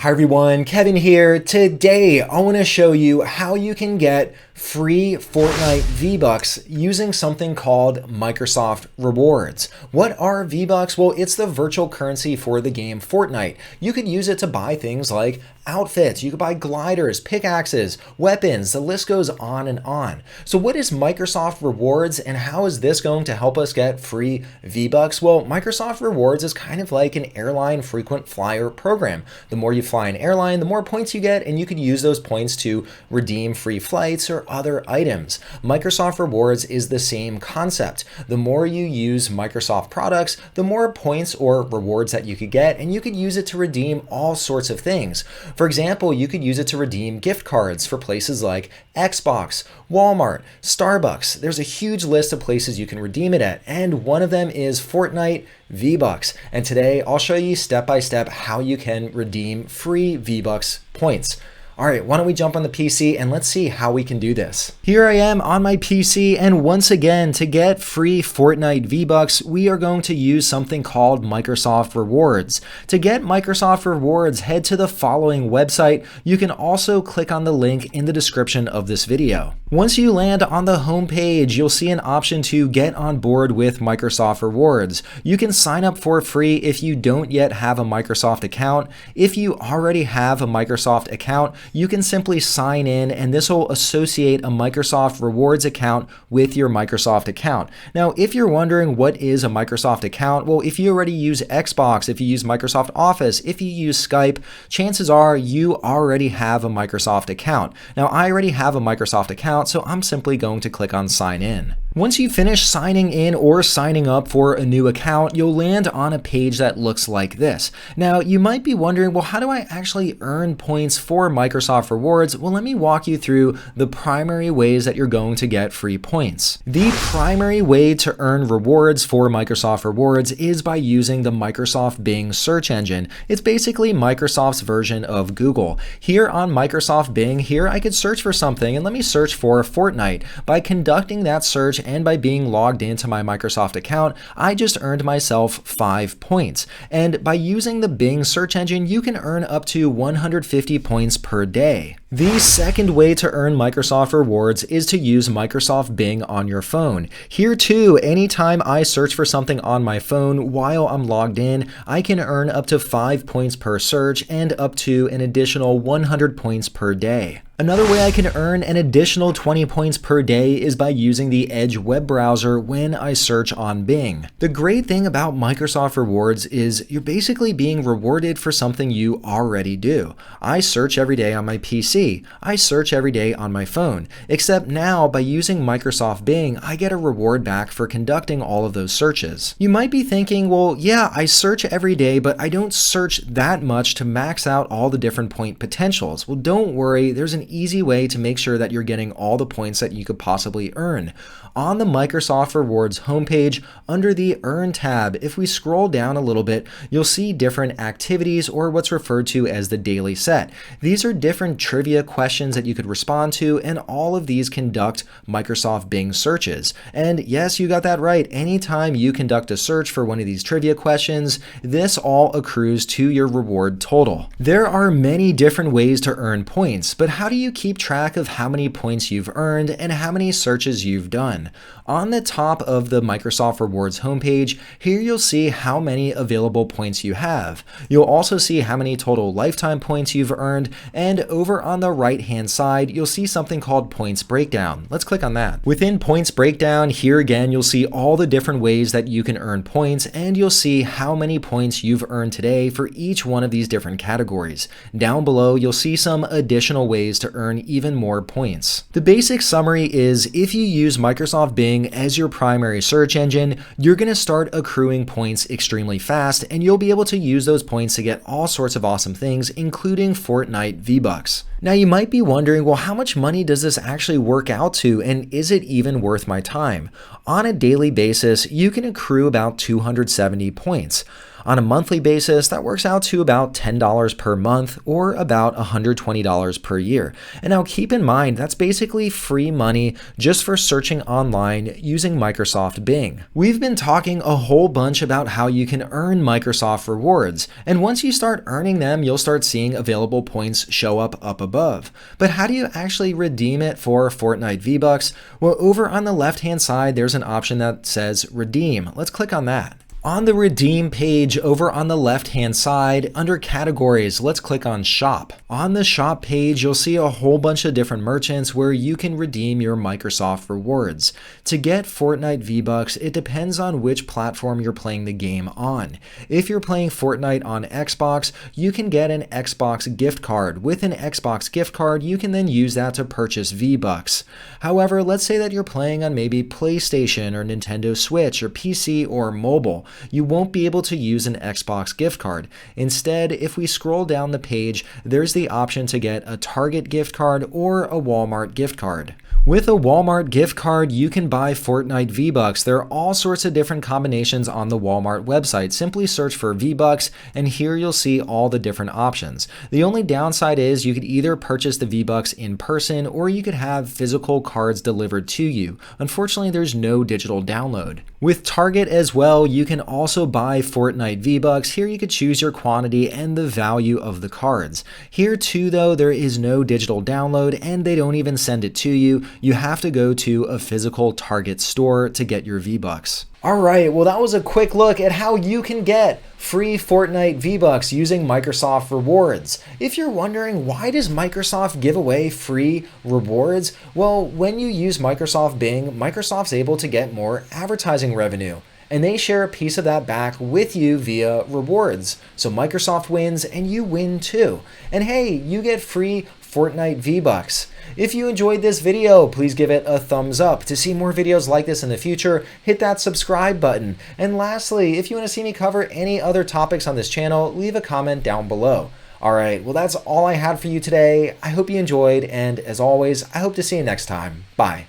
Hi everyone, Kevin here. Today I want to show you how you can get free Fortnite V-bucks using something called Microsoft Rewards. What are V-bucks? Well, it's the virtual currency for the game Fortnite. You could use it to buy things like outfits, you could buy gliders, pickaxes, weapons, the list goes on and on. So what is Microsoft Rewards and how is this going to help us get free V-bucks? Well, Microsoft Rewards is kind of like an airline frequent flyer program. The more you fly an airline, the more points you get, and you could use those points to redeem free flights or other items. Microsoft Rewards is the same concept. The more you use Microsoft products, the more points or rewards that you could get, and you could use it to redeem all sorts of things. For example, you could use it to redeem gift cards for places like Xbox, Walmart, Starbucks. There's a huge list of places you can redeem it at, and one of them is Fortnite V-bucks. And today I'll show you step by step how you can redeem free V-bucks points. All right, why don't we jump on the PC and let's see how we can do this. Here I am on my PC, and once again, to get free Fortnite V-bucks, we are going to use something called Microsoft Rewards. To get Microsoft Rewards, head to the following website. You can also click on the link in the description of this video. Once you land on the home page, you'll see an option to get on board with Microsoft Rewards. You can sign up for free if you don't yet have a Microsoft account. If you already have a Microsoft account, you can simply sign in and this will associate a Microsoft Rewards account with your Microsoft account. Now, if you're wondering what is a Microsoft account, well, if you already use Xbox, if you use Microsoft Office, if you use Skype, chances are you already have a Microsoft account. Now, I already have a Microsoft account, so I'm simply going to click on sign in. Once you finish signing in or signing up for a new account, you'll land on a page that looks like this. Now, you might be wondering, well, how do I actually earn points for Microsoft Rewards? Well, let me walk you through the primary ways that you're going to get free points. The primary way to earn rewards for Microsoft Rewards is by using the Microsoft Bing search engine. It's basically Microsoft's version of Google. Here on Microsoft Bing, here I could search for something, and let me search for Fortnite. By conducting that search and by being logged into my Microsoft account, I just earned myself 5 points. And by using the Bing search engine, you can earn up to 150 points per day. The second way to earn Microsoft Rewards is to use Microsoft Bing on your phone. Here too, anytime I search for something on my phone while I'm logged in, I can earn up to 5 points per search and up to an additional 100 points per day. Another way I can earn an additional 20 points per day is by using the Edge web browser when I search on Bing. The great thing about Microsoft Rewards is you're basically being rewarded for something you already do. I search every day on my PC. I search every day on my phone. Except now, by using Microsoft Bing, I get a reward back for conducting all of those searches. You might be thinking, well, yeah, I search every day, but I don't search that much to max out all the different point potentials. Well, don't worry, there's an easy way to make sure that you're getting all the points that you could possibly earn. On the Microsoft Rewards homepage, under the Earn tab, if we scroll down a little bit, you'll see different activities or what's referred to as the daily set. These are different trivia questions that you could respond to, and all of these conduct Microsoft Bing searches. And yes, you got that right. Anytime you conduct a search for one of these trivia questions, this all accrues to your reward total. There are many different ways to earn points, but how do you keep track of how many points you've earned and how many searches you've done? On the top of the Microsoft Rewards homepage, here you'll see how many available points you have. You'll also see how many total lifetime points you've earned, and over on the right-hand side, you'll see something called Points Breakdown. Let's click on that. Within Points Breakdown, here again, you'll see all the different ways that you can earn points, and you'll see how many points you've earned today for each one of these different categories. Down below, you'll see some additional ways to earn even more points. The basic summary is if you use Microsoft Bing as your primary search engine, you're going to start accruing points extremely fast, and you'll be able to use those points to get all sorts of awesome things, including Fortnite V-bucks. Now you might be wondering, well, how much money does this actually work out to, and is it even worth my time? On a daily basis, you can accrue about 270 points. On a monthly basis, that works out to about $10 per month or about $120 per year. And now keep in mind, that's basically free money just for searching online using Microsoft Bing. We've been talking a whole bunch about how you can earn Microsoft rewards, and once you start earning them, you'll start seeing available points show up above. But how do you actually redeem it for Fortnite V-bucks? Well, over on the left-hand side, there's an option that says Redeem. Let's click on that. On the Redeem page over on the left-hand side, under Categories, let's click on Shop. On the Shop page, you'll see a whole bunch of different merchants where you can redeem your Microsoft rewards. To get Fortnite V-bucks, it depends on which platform you're playing the game on. If you're playing Fortnite on Xbox, you can get an Xbox gift card. With an Xbox gift card, you can then use that to purchase V-bucks. However, let's say that you're playing on maybe PlayStation or Nintendo Switch or PC or mobile. You won't be able to use an Xbox gift card. Instead, if we scroll down the page, there's the option to get a Target gift card or a Walmart gift card. With a Walmart gift card, you can buy Fortnite V-bucks. There are all sorts of different combinations on the Walmart website. Simply search for V-bucks, and here you'll see all the different options. The only downside is you could either purchase the V-bucks in person, or you could have physical cards delivered to you. Unfortunately, there's no digital download. With Target as well, you can also buy Fortnite V-bucks. Here you could choose your quantity and the value of the cards. Here too, though, there is no digital download, and they don't even send it to you. You have to go to a physical Target store to get your V-bucks. Alright, well that was a quick look at how you can get free Fortnite V-bucks using Microsoft rewards. If you're wondering, why does Microsoft give away free rewards? Well, when you use Microsoft Bing, Microsoft's able to get more advertising revenue, and they share a piece of that back with you via rewards. So Microsoft wins and you win too. And hey, you get free Fortnite V-bucks. If you enjoyed this video, please give it a thumbs up. To see more videos like this in the future, hit that subscribe button. And lastly, if you want to see me cover any other topics on this channel, leave a comment down below. Alright, well that's all I had for you today. I hope you enjoyed, and as always, I hope to see you next time. Bye.